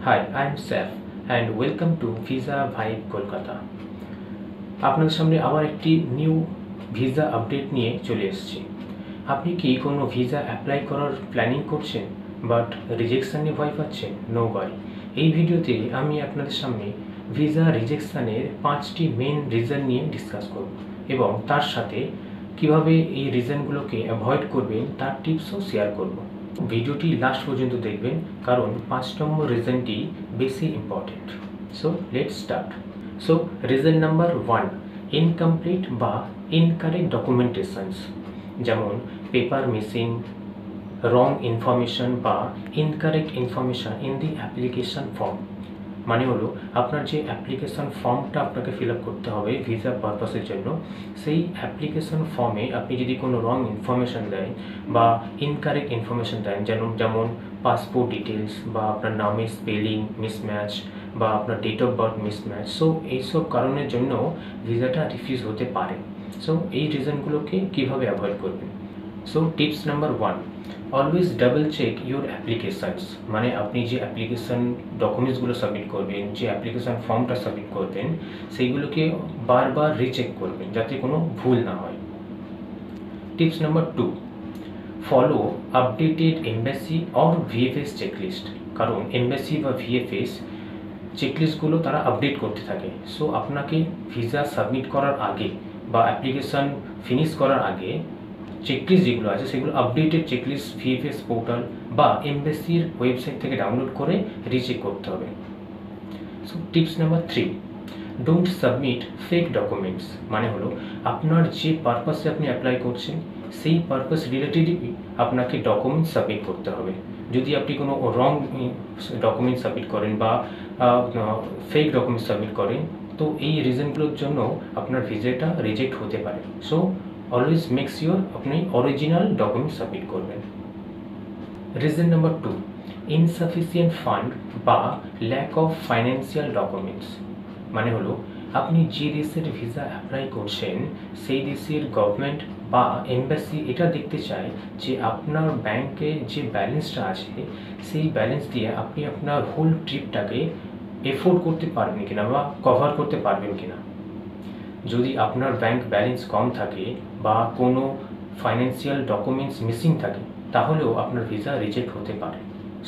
Hi, I'm Saf and welcome to Visa Vibe Kolkata. আপনাদের সামনে আবার একটি নিউ ভিসা আপডেট নিয়ে চলে এসেছি। আপনি কি কোনো ভিসা অ্যাপ্লাই করার প্ল্যানিং করছেন বাট রিজেকশন নিয়ে ভয় পাচ্ছেন? No worry. এই ভিডিওতে আমি আপনাদের সামনে ভিসা রিজেকশনের 5টি মেন রিজন নিয়ে ডিসকাস করব এবং তার সাথে কিভাবে এই রিজনগুলোকে অ্যাভয়েড করবেন তার টিপসও শেয়ার করব। ভিডিওটি লাস্ট পর্যন্ত দেখবেন কারণ 5 নম্বর রিজনটি বেশি important. So let's start. So reason number 1, incomplete বা ইনকারেক্ট ডকুমেন্টেশনস, যেমন পেপার মিসিং, রং ইনফরমেশন বা incorrect information in the application form. মানে হলো আপনার যে অ্যাপ্লিকেশন ফর্মটা আপনাকে ফিল আপ করতে হবে ভিসা পারপাসের জন্য, সেই অ্যাপ্লিকেশন ফর্মে আপনি যদি কোনো রং ইনফরমেশান দেন বা ইনকারেক্ট ইনফরমেশান দেন, যেমন পাসপোর্ট ডিটেলস বা আপনার নামের স্পেলিং মিসম্যাচ বা আপনার date of birth mismatch, so এইসব কারণের জন্য ভিসাটা রিফিউজ হতে পারে। সো এই রিজনগুলোকে কীভাবে অ্যাভয়েড করবেন? So tips number 1, always double check your applications. মানে আপনি যে অ্যাপ্লিকেশান ডকুমেন্টসগুলো সাবমিট করবেন, যে অ্যাপ্লিকেশান ফর্মটা সাবমিট করবেন, সেইগুলোকে বারবার রিচেক করবেন যাতে কোনো ভুল না হয়। Tips number 2, follow updated embassy or VFS checklist. কারণ এমবাসি বা ভিএফএস চেকলিস্টগুলো তারা আপডেট করতে থাকে। সো আপনাকে ভিসা সাবমিট করার আগে বা অ্যাপ্লিকেশান ফিনিশ করার আগে চেকলিস্ট যেগুলো আছে সেগুলো আপডেটেড চেকলিস্ট ভিএফএস পোর্টাল বা এমবাসির ওয়েবসাইট থেকে ডাউনলোড করে রিচেক করতে হবে। So tips number 3, don't submit fake documents. মানে হলো আপনার যে পারপাসে আপনি অ্যাপ্লাই করছেন সেই পারপাস রিলেটেডই আপনাকে ডকুমেন্টস সাবমিট করতে হবে। যদি আপনি কোনো রং ডকুমেন্টস সাবমিট করেন বা ফেক ডকুমেন্টস সাবমিট করেন, তো এই রিজনগুলোর জন্য আপনার ভিসাটা রিজেক্ট হতে পারে। সো অলওয়েজ মেক শিওর আপনি অরিজিনাল ডকুমেন্টস সাবমিট করবেন। রিজন নাম্বার 2, ইনসাফিসিয়েন্ট ফান্ড বা ল্যাক অফ ফাইন্যান্সিয়াল ডকুমেন্টস। মানে হলো আপনি যে দেশের ভিসা অ্যাপ্লাই করছেন সেই দেশের গভর্নমেন্ট বা এমবাসি এটা দেখতে চায় যে আপনার ব্যাংকে যে ব্যালেন্সটা আছে সেই ব্যালেন্স দিয়ে আপনি আপনার হোল ট্রিপটাকে এফোর্ড করতে পারবেন কিনা বা কভার করতে পারবেন কিনা। যদি আপনার ব্যাংক ব্যালেন্স কম থাকে বা কোনো ফাইন্যান্সিয়াল ডকুমেন্টস মিসিং থাকে তাহলেও আপনার ভিসা রিজেক্ট হতে পারে।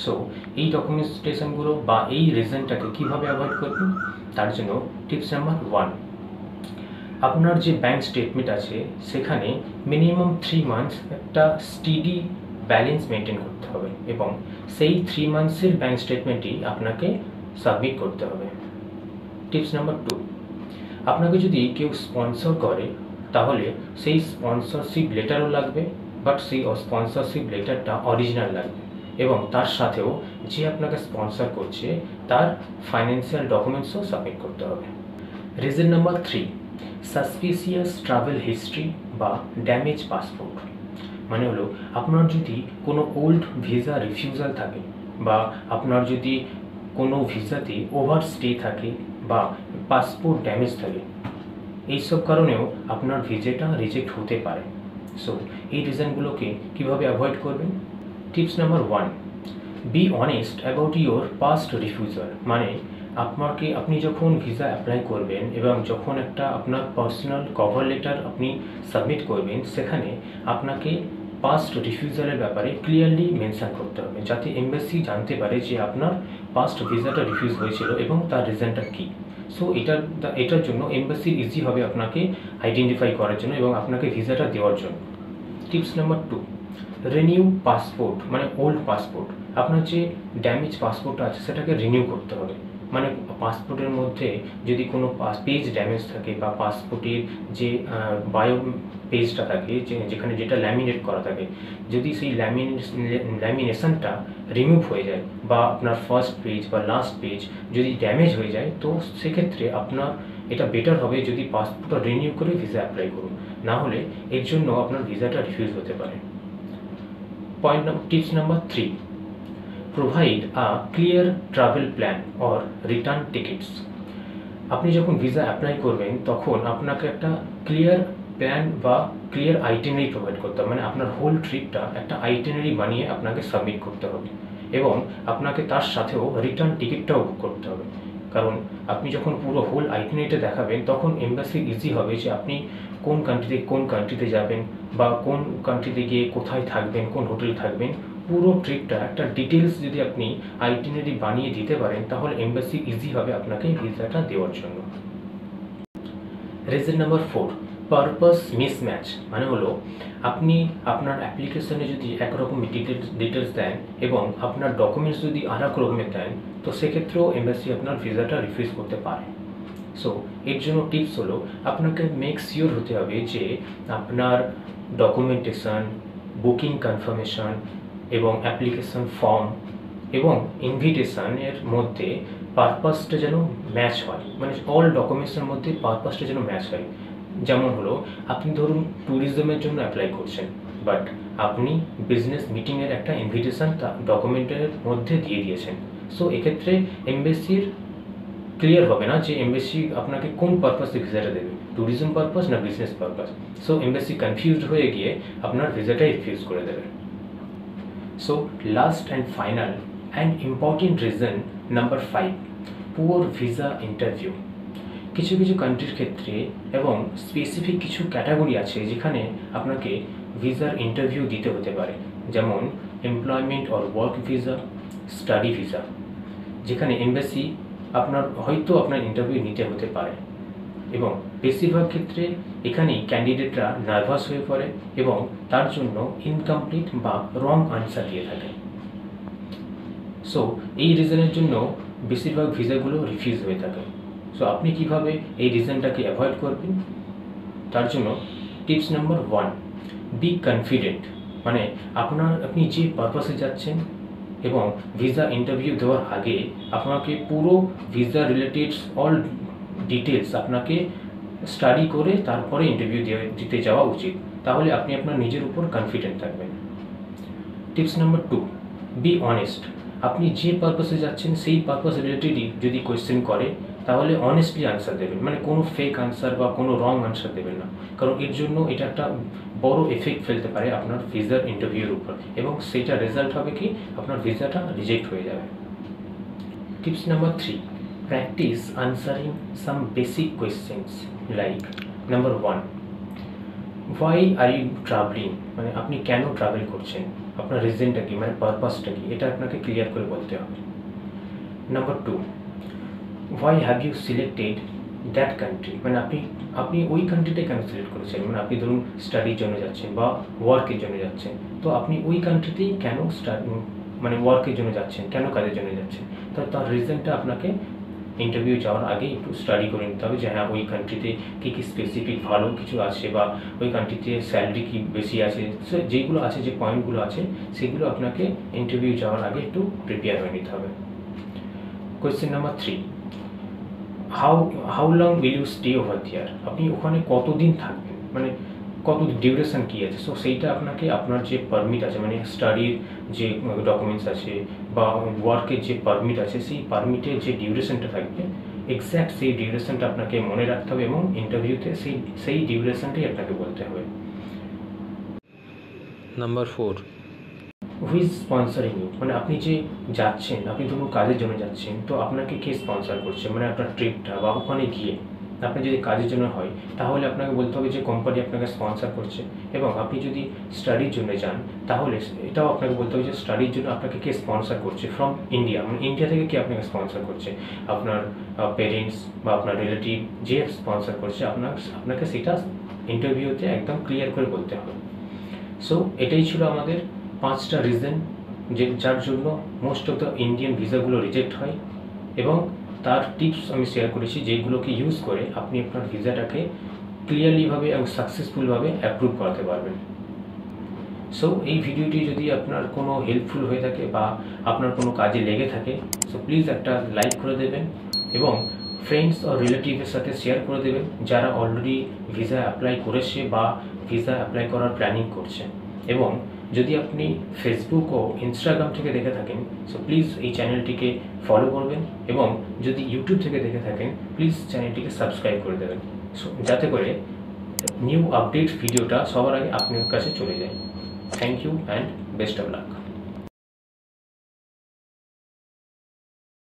সো এই ডকুমেন্টেশনগুলো বা এই রিজনটাকে কীভাবে অ্যাভয়েড করবেন তার জন্য টিপস নাম্বার 1, আপনার যে ব্যাংক স্টেটমেন্ট আছে সেখানে মিনিমাম 3 মান্থস একটা স্টেডি ব্যালেন্স মেনটেন করতে হবে এবং সেই 3 মান্থসের ব্যাংক স্টেটমেন্টই আপনাকে সাবমিট করতে হবে। টিপস নাম্বার 2, আপনাকে যদি কেউ স্পন্সর করে তাহলে সেই স্পন্সরশিপ লেটারও লাগবে, বাট সেই স্পন্সরশিপ লেটারটা অরিজিনাল লাগবে এবং তার সাথেও যে আপনাকে স্পন্সর করছে তার ফাইন্যান্সিয়াল ডকুমেন্টসও সাবমিট করতে হবে। Reason number 3, suspicious travel history বা ড্যামেজ পাসপোর্ট। মানে হলো আপনার যদি কোনো ওল্ড ভিসা রিফিউজাল থাকে বা আপনার যদি কোনো ভিসাতে ওভার স্টে থাকে বা পাসপোর্ট ড্যামেজ থাকে, এইসব কারণেও আপনার ভিসাটা রিজেক্ট হতে পারে। সো এই রিজনগুলোকে কীভাবে অ্যাভয়েড করবেন? Tips number 1, be honest about your past refusal. মানে আপনি যখন ভিসা অ্যাপ্লাই করবেন এবং যখন একটা আপনার পার্সোনাল কভার লেটার আপনি সাবমিট করবেন সেখানে আপনাকে পাস্ট রিফিউজালের ব্যাপারে ক্লিয়ারলি মেনশন করতে হবে যাতে এমবাসি জানতে পারে যে আপনার পাস্ট ভিসাটা রিফিউজ হয়েছিল এবং তার রিজনটা কী। সো এটার জন্য এমবাসি ইজি হবে আপনাকে আইডেন্টিফাই করার জন্য এবং আপনাকে ভিসাটা দেওয়ার জন্য। Tips number 2, renew passport. মানে ওল্ড পাসপোর্ট, আপনার যে ড্যামেজ পাসপোর্টটা আছে সেটাকে রিনিউ করতে হবে। মানে পাসপোর্টের মধ্যে যদি কোনো পেজ ড্যামেজ থাকে বা পাসপোর্টের যে বায়ো পেজটা থাকে যেখানে যেটা ল্যামিনেট করা থাকে, যদি সেই ল্যামিনেশনটা রিমুভ হয়ে যায় বা আপনার ফার্স্ট পেজ বা লাস্ট পেজ যদি ড্যামেজ হয়ে যায়, তো সেক্ষেত্রে আপনার এটা বেটার হবে যদি পাসপোর্টটা রিনিউ করে ভিসা অ্যাপ্লাই করুন, না হলে এর জন্য আপনার ভিসাটা রিফিউজ হতে পারে। Tips number 3, provide a clear travel plan or return tickets. আপনি যখন ভিসা অ্যাপ্লাই করবেন তখন আপনাকে একটা ক্লিয়ার প্ল্যান বা ক্লিয়ার আইটিনারি প্রোভাইড করতে হবে। মানে আপনার হোল ট্রিপটা একটা আইটিনারি বানিয়ে আপনাকে সাবমিট করতে হবে এবং আপনাকে তার সাথেও রিটার্ন টিকিটটাও বুক করতে হবে। কারণ আপনি যখন পুরো হোল আইটিনারিটা দেখাবেন তখন এমবাসি ইজি হবে যে আপনি কোন কান্ট্রিতে যাবেন বা কোন কান্ট্রিতে গিয়ে কোথায় থাকবেন, কোন হোটেলে থাকবেন, পুরো ট্রিপটা একটা ডিটেলস যদি আপনি আইটিনারি বানিয়ে দিতে পারেন তাহলে এমবাসি ইজি হবে আপনাকে ভিসাটা দেওয়ার জন্য। Reason number 4, purpose mismatch. মানে হলো আপনি আপনার অ্যাপ্লিকেশনে যদি একরকম ডিটেলস দেন এবং আপনার ডকুমেন্টস যদি আর এক রকমের দেন তো সেক্ষেত্রেও এমবাসি আপনার ভিসাটা রিফিউজ করতে পারে। সো এর জন্য টিপস হলো আপনাকে মেক শিওর হতে হবে যে আপনার ডকুমেন্টেশন, বুকিং কনফার্মেশন এবং অ্যাপ্লিকেশন ফর্ম এবং ইনভিটেশনের মধ্যে পারপাসটা যেন ম্যাচ হয়, মানে অল ডকুমেন্টসের মধ্যে পারপাসটা যেন ম্যাচ হয়। যেমন হলো আপনি ধরুন ট্যুরিজমের জন্য অ্যাপ্লাই করছেন, বাট আপনি বিজনেস মিটিংয়ের একটা ইনভিটেশন ডকুমেন্টের মধ্যে দিয়ে দিয়েছেন। সো এক্ষেত্রে এমবেসির ক্লিয়ার হবে না যে এমবেসি আপনাকে কোন পারপাসে ভিসাটা দেবে, ট্যুরিজম পারপাস না business purpose. So embassy confused হয়ে গিয়ে আপনার ভিসাটাই রিফিউজ করে দেবে। So last and final and important reason number 5, poor visa interview. কিছু কিছু কান্ট্রির ক্ষেত্রে এবং স্পেসিফিক কিছু ক্যাটাগরি আছে যেখানে আপনাকে ভিসার ইন্টারভিউ দিতে হতে পারে, যেমন employment or work visa, study visa, যেখানে এমবাসি আপনার ইন্টারভিউ নিতে হতে পারে। এবং বেশিরভাগ ক্ষেত্রে এখানেই ক্যান্ডিডেটরা নার্ভাস হয়ে পড়ে এবং তার জন্য ইনকমপ্লিট বা রং আনসার দিয়ে থাকে। সো এই রিজনের জন্য বেশিরভাগ ভিসাগুলো রিফিউজ হয়ে থাকে। সো আপনি কিভাবে এই রিজনটাকে অ্যাভয়েড করবেন, তার জন্য টিপস নাম্বার 1, বি কনফিডেন্ট। মানে আপনি যে পারপাসে যাচ্ছেন এবং ভিসা ইন্টারভিউ দেওয়ার আগে আপনাকে পুরো ভিসা রিলেটেড অল ডিটেলস আপনাকে স্টাডি করে তারপরে ইন্টারভিউ দিতে যাওয়া উচিত, তাহলে আপনি আপনার নিজের উপর কনফিডেন্ট থাকবেন। Tips number 2, be honest. আপনি যে পারপাসে যাচ্ছেন সেই পারপাস রিলেটেডই যদি কোয়েশ্চেন করে তাহলে অনেস্টলি আনসার দেবেন, মানে কোনো ফেক আনসার বা কোনো রং আনসার দেবেন না, কারণ এর জন্য এটা একটা বড় এফেক্ট ফেলতে পারে আপনার ভিসার ইন্টারভিউর উপর এবং সেটা রেজাল্ট হবে কি আপনার ভিসাটা রিজেক্ট হয়ে যাবে। Tips number 3, practice answering some basic questions like number 1, why are you travelling. মানে আপনি কেন ট্রাভেল করছেন, আপনার রিজনটা কি, মানে পারপাসটা কি, এটা আপনাকে ক্লিয়ার করে বলতে হবে। Number 2, why have you selected that country. মানে আপনি ওই কান্ট্রিটাই কেন সিলেক্ট করেছেন, মানে আপনি ধরুন স্টাডির জন্য যাচ্ছেন বা ওয়ার্কের জন্য যাচ্ছেন, তো আপনি ওই কান্ট্রিতেই কেন ওয়ার্কের জন্য যাচ্ছেন, কেন কাজের জন্য যাচ্ছেন, তো তার রিজনটা আপনাকে ইন্টারভিউ যাওয়ার আগে একটু স্টাডি করে নিতে হবে যে হ্যাঁ ওই কান্ট্রিতে কী কী স্পেসিফিক ভালো কিছু আছে বা ওই কান্ট্রিতে স্যালারি কি বেশি আছে, সো যেগুলো আছে, যে পয়েন্টগুলো আছে সেগুলো আপনাকে ইন্টারভিউ যাওয়ার আগে একটু প্রিপেয়ার হয়ে নিতে হবে। Question number 3, how long will you stay over there. আপনি ওখানে কতদিন থাকবেন, মানে কত ডিউরেশন কী আছে, সো সেইটা আপনাকে আপনার যে পারমিট আছে, মানে স্টাডির যে ডকুমেন্টস আছে বা ওয়ার্কের যে পারমিট আছে সেই পারমিটের যে ডিউরেশনটা থাকবে এক্স্যাক্ট সেই ডিউরেশনটা আপনাকে মনে রাখতে হবে এবং ইন্টারভিউতে সেই ডিউরেশনটাই আপনাকে বলতে হবে। Number 4, who's sponsoring you. মানে আপনি যে যাচ্ছেন, আপনি ধরুন কাজের জন্য যাচ্ছেন, তো আপনাকে কে স্পন্সর করছে, মানে আপনার ট্রিপটা বা ওখানে গিয়ে আপনি যদি কাজের জন্য হয় তাহলে আপনাকে বলতে হবে যে কোম্পানি আপনাকে স্পন্সর করছে, এবং আপনি যদি স্টাডির জন্য যান তাহলে এটাও আপনাকে বলতে হবে যে স্টাডির জন্য আপনাকে কে স্পন্সর করছে ফ্রম ইন্ডিয়া, মানে ইন্ডিয়া থেকে কে আপনাকে স্পন্সর করছে, আপনার পেরেন্টস বা আপনার রিলেটিভ যে স্পন্সর করছে আপনাকে সেটা ইন্টারভিউতে একদম ক্লিয়ার করে বলতে হবে। সো এটাই ছিল আমাদের 5টা রিজন যার জন্য মোস্ট অফ দ্য ইন্ডিয়ান ভিসাগুলো রিজেক্ট হয়, এবং তার টিপস আমি শেয়ার করেছি যেগুলোকে ইউজ করে আপনি আপনার ভিসাটাকে ক্লিয়ারলিভাবে এবং সাকসেসফুলভাবে অ্যাপ্রুভ করাতে পারবেন। সো এই ভিডিওটি যদি আপনার কোনো হেল্পফুল হয়ে থাকে বা আপনার কোনো কাজে লেগে থাকে সো প্লিজ একটা লাইক করে দেবেন এবং ফ্রেন্ডস ও রিলেটিভের সাথে শেয়ার করে দেবেন যারা অলরেডি ভিসা অ্যাপ্লাই করেছে বা ভিসা অ্যাপ্লাই করার প্ল্যানিং করছে। এবং যদি আপনি ফেসবুক ও ইনস্টাগ্রাম থেকে দেখে থাকেন সো প্লিজ এই চ্যানেলটিকে ফলো করবেন, এবং যদি ইউটিউব থেকে দেখে থাকেন প্লিজ চ্যানেলটিকে সাবস্ক্রাইব করে দেবেন, সো যাতে করে নিউ আপডেট ভিডিওটা সবার আগে আপনার কাছে চলে যায়। Thank you and best of lakh.